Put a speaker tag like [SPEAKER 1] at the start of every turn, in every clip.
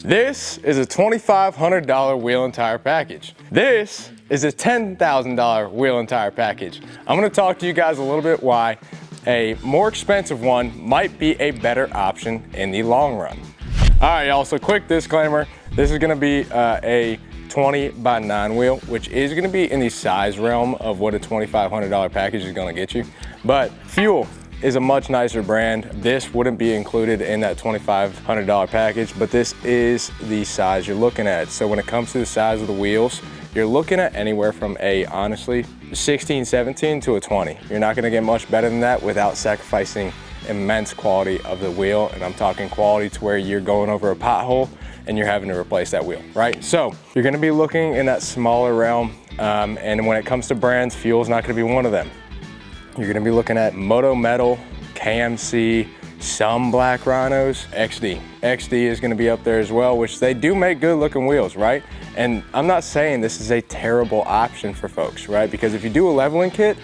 [SPEAKER 1] This is a $2,500 wheel and tire package. This is a $10,000 wheel and tire package. I'm gonna talk to you guys a little bit why a more expensive one might be a better option in the long run. All right, y'all, so quick disclaimer. This is gonna be a 20x9 wheel, which is gonna be in the size realm of what a $2,500 package is gonna get you. But Fuel is a much nicer brand. This wouldn't be included in that $2,500 package, but this is the size you're looking at. So when it comes to the size of the wheels, you're looking at anywhere from a, honestly, 16, 17 to a 20. You're not gonna get much better than that without sacrificing immense quality of the wheel. And I'm talking quality to where you're going over a pothole and you're having to replace that wheel, right? So you're gonna be looking in that smaller realm. And when it comes to brands, Fuel's not gonna be one of them. You're gonna be looking at Moto Metal, KMC, some Black Rhinos, XD. XD is gonna be up there as well, which they do make good looking wheels, right? And I'm not saying this is a terrible option for folks, right? Because if you do a leveling kit,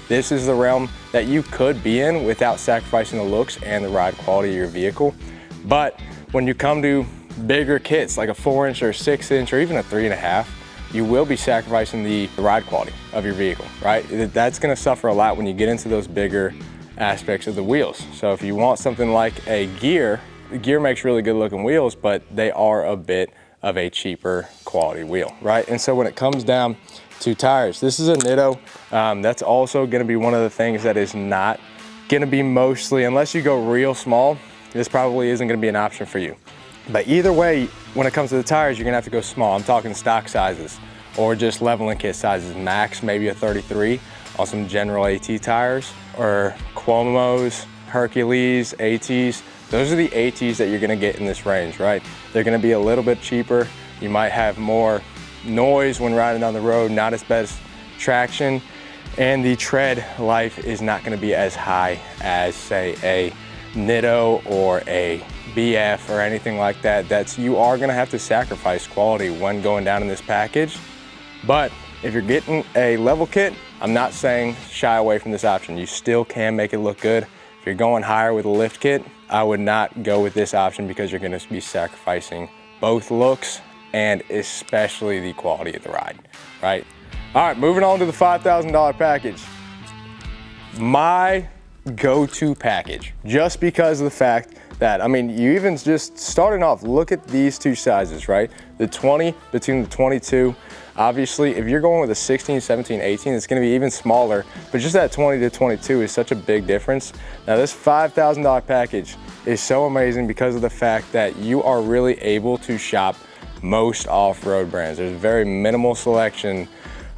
[SPEAKER 1] this is the realm that you could be in without sacrificing the looks and the ride quality of your vehicle. But when you come to bigger kits, like a 4-inch or 6-inch or even a 3.5, you will be sacrificing the ride quality of your vehicle, right? That's gonna suffer a lot when you get into those bigger aspects of the wheels. So if you want something like a Gear, Gear makes really good looking wheels, but they are a bit of a cheaper quality wheel, right? And so when it comes down to tires, this is a Nitto. That's also gonna be one of the things that is not gonna be mostly, unless you go real small, this probably isn't gonna be an option for you. But either way, when it comes to the tires, you're gonna have to go small. I'm talking stock sizes or just leveling kit sizes, max maybe a 33 on some general AT tires, or Cuomo's, Hercules, ATs. Those are the ATs that you're gonna get in this range, right? They're gonna be a little bit cheaper. You might have more noise when riding down the road, not as best traction, and the tread life is not gonna be as high as, say, a Nitto or a BF or anything like that. You are gonna have to sacrifice quality when going down in this package. But if you're getting a level kit, I'm not saying shy away from this option. You still can make it look good. If you're going higher with a lift kit, I would not go with this option because you're gonna be sacrificing both looks and especially the quality of the ride, right? All right, moving on to the $5,000 package. My go-to package, just because of the fact that, I mean, you even just starting off, look at these two sizes, right? The 20 between the 22. Obviously, if you're going with a 16, 17, 18, it's gonna be even smaller, but just that 20 to 22 is such a big difference. Now this $5,000 package is so amazing because of the fact that you are really able to shop most off-road brands. There's a very minimal selection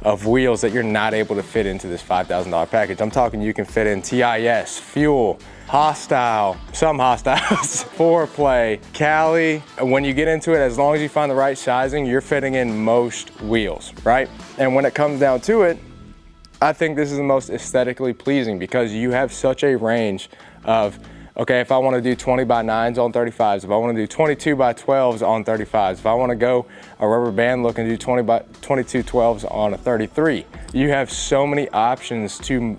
[SPEAKER 1] of wheels that you're not able to fit into this $5,000 package. I'm talking you can fit in TIS, Fuel, Hostile, some Hostiles, 4Play, Cali. When you get into it, as long as you find the right sizing, you're fitting in most wheels, right? And when it comes down to it, I think this is the most aesthetically pleasing because you have such a range of, okay, if I wanna do 20x9s on 35s, if I wanna do 22x12s on 35s, if I wanna go a rubber band look and do 20x22 12s on a 33, you have so many options to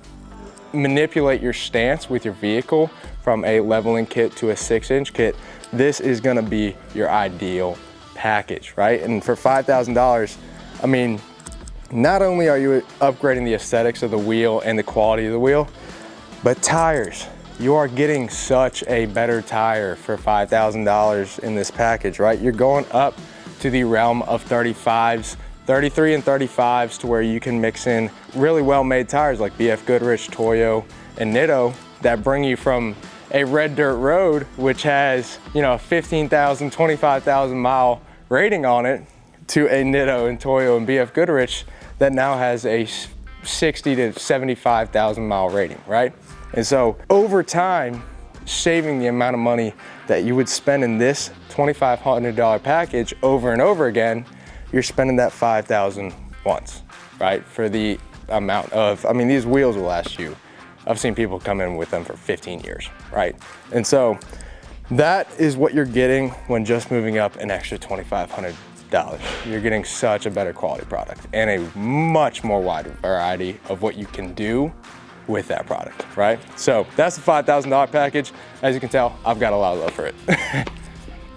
[SPEAKER 1] manipulate your stance with your vehicle from a leveling kit to a 6-inch kit. This is gonna be your ideal package, right? And for $5,000, I mean, not only are you upgrading the aesthetics of the wheel and the quality of the wheel, but tires. You are getting such a better tire for $5,000 in this package, right? You're going up to the realm of 35s, 33 and 35s, to where you can mix in really well-made tires like BF Goodrich, Toyo, and Nitto that bring you from a red dirt road, which has, you know, a 15,000, 25,000 mile rating on it, to a Nitto and Toyo and BF Goodrich that now has a 60 to 75,000 mile rating, right? And so over time, saving the amount of money that you would spend in this $2,500 package over and over again, you're spending that $5,000 once, right? For the amount of, I mean, these wheels will last you. I've seen people come in with them for 15 years, right? And so that is what you're getting when just moving up an extra $2,500. You're getting such a better quality product and a much more wide variety of what you can do with that product, right? So that's the $5,000 package. As you can tell, I've got a lot of love for it.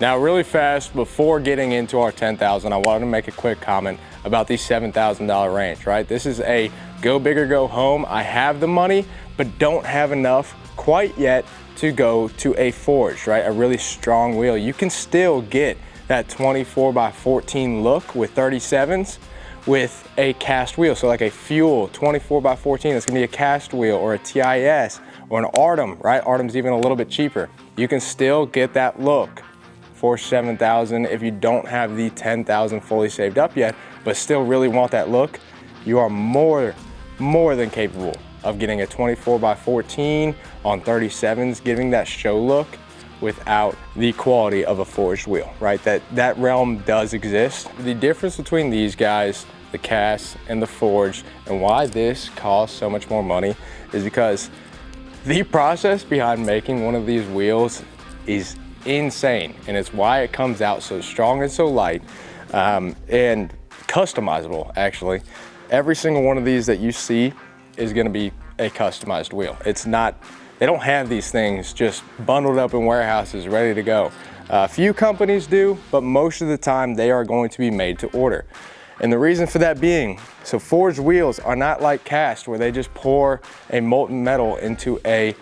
[SPEAKER 1] Now really fast, before getting into our 10,000, I wanted to make a quick comment about the $7,000 range, right? This is a go big or go home. I have the money, but don't have enough quite yet to go to a forged, right? A really strong wheel. You can still get that 24x14 look with 37s with a cast wheel. So like a Fuel 24x14, it's gonna be a cast wheel, or a TIS, or an Artem, right? Artem's even a little bit cheaper. You can still get that look for $7,000 if you don't have the $10,000 fully saved up yet, but still really want that look. You are more than capable of getting a 24x14 on 37s, giving that show look without the quality of a forged wheel, right? That realm does exist. The difference between these guys, the cast and the forged, and why this costs so much more money is because the process behind making one of these wheels is insane, and it's why it comes out so strong and so light, and customizable, actually. Every single one of these that you see is gonna be a customized wheel. It's not, they don't have these things just bundled up in warehouses ready to go. A few companies do, but most of the time they are going to be made to order. And the reason for that being, so forged wheels are not like cast, where they just pour a molten metal into a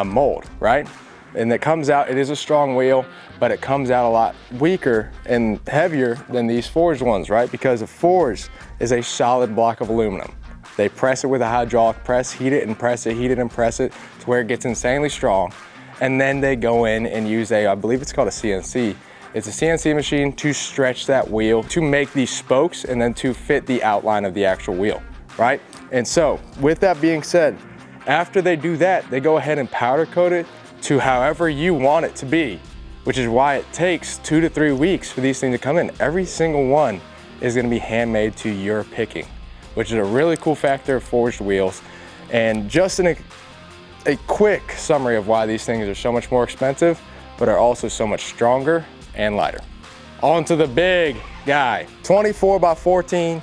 [SPEAKER 1] mold, right? And it comes out, it is a strong wheel, but it comes out a lot weaker and heavier than these forged ones, right? Because a forged is a solid block of aluminum. They press it with a hydraulic press, heat it and press it, heat it and press it to where it gets insanely strong. And then they go in and use I believe it's called a CNC. It's a CNC machine to stretch that wheel, to make these spokes, and then to fit the outline of the actual wheel, right? And so, with that being said, after they do that, they go ahead and powder coat it to however you want it to be, which is why it takes 2 to 3 weeks for these things to come in. Every single one is gonna be handmade to your picking, which is a really cool factor of forged wheels. And just a quick summary of why these things are so much more expensive, but are also so much stronger and lighter. On to the big guy, 24x14,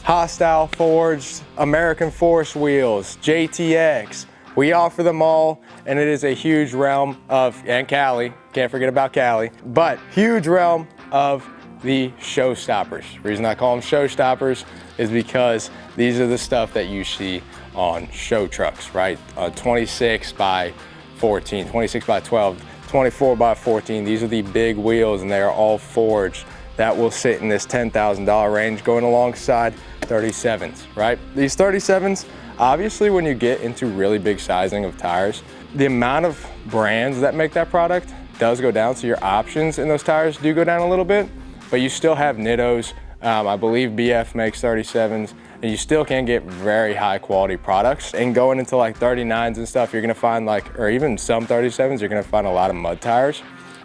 [SPEAKER 1] Hostile forged, American Force wheels, JTX. We offer them all, and it is a huge realm of, and Cali, can't forget about Cali, but huge realm of the showstoppers. The reason I call them showstoppers is because these are the stuff that you see on show trucks, right? 26x14, 26x12, 24x14. These are the big wheels, and they are all forged. That will sit in this $10,000 range, going alongside 37s, right? These 37s, obviously when you get into really big sizing of tires, the amount of brands that make that product does go down, so your options in those tires do go down a little bit, but you still have Nittos. I believe BF makes 37s, and you still can get very high quality products. And going into like 39s and stuff, you're gonna find like, or even some 37s, you're gonna find a lot of mud tires.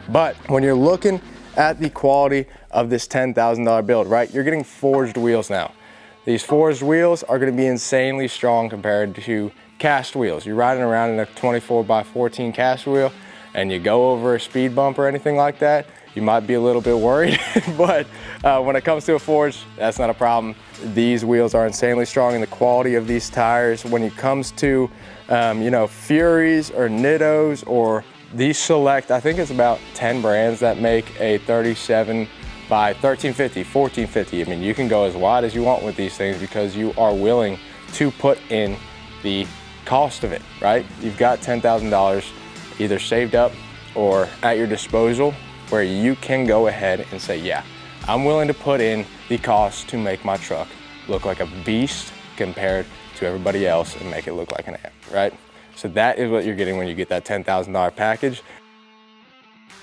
[SPEAKER 1] But when you're looking at the quality of this $10,000 build, right, you're getting forged wheels now. These forged wheels are gonna be insanely strong compared to cast wheels. You're riding around in a 24x14 cast wheel, and you go over a speed bump or anything like that, you might be a little bit worried, but when it comes to a forged, that's not a problem. These wheels are insanely strong, and the quality of these tires, when it comes to, you know, Furies or Nittos or these select, I think it's about 10 brands that make a 37 by 1350, 1450. I mean, you can go as wide as you want with these things because you are willing to put in the cost of it, right? You've got $10,000 either saved up or at your disposal, where you can go ahead and say, yeah, I'm willing to put in the cost to make my truck look like a beast compared to everybody else and make it look like an ant, right? So that is what you're getting when you get that $10,000 package.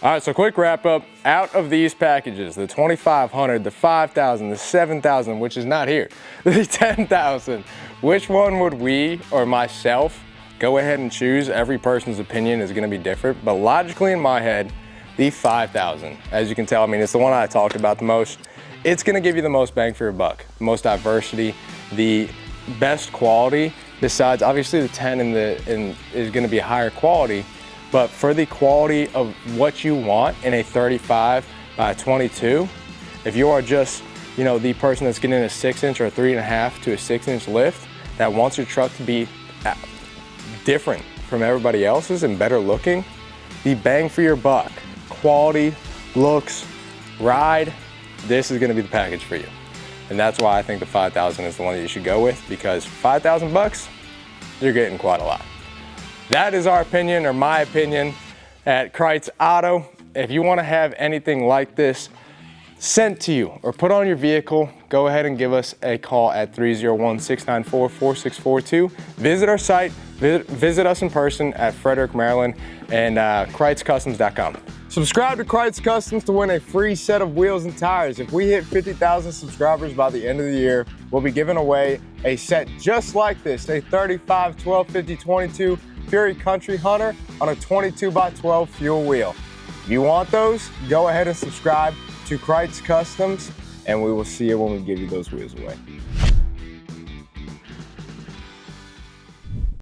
[SPEAKER 1] All right, so quick wrap up. Out of these packages, the 2,500, the 5,000, the 7,000, which is not here, the 10,000, which one would we or myself go ahead and choose? Every person's opinion is gonna be different, but logically in my head, the 5,000, as you can tell, I mean, it's the one I talked about the most. It's gonna give you the most bang for your buck, the most diversity, the best quality, besides obviously the 10 is gonna be higher quality, but for the quality of what you want in a 35x22, if you are just, you know, the person that's getting a 6-inch or a 3.5 to a 6-inch lift that wants your truck to be different from everybody else's and better looking, the bang for your buck, quality looks, ride, this is gonna be the package for you. And that's why I think the 5,000 is the one that you should go with, because 5,000 bucks, you're getting quite a lot. That is our opinion, or my opinion, at Krietz Auto. If you wanna have anything like this sent to you or put on your vehicle, go ahead and give us a call at 301-694-4642. Visit our site, visit us in person at Frederick, Maryland, and KreitzCustoms.com. Subscribe to Krietz Customs to win a free set of wheels and tires. If we hit 50,000 subscribers by the end of the year, we'll be giving away a set just like this, a 35, 12, 50, 22 Fury Country Hunter on a 22x12 fuel wheel. If you want those, go ahead and subscribe to Krietz Customs, and we will see you when we give you those wheels away.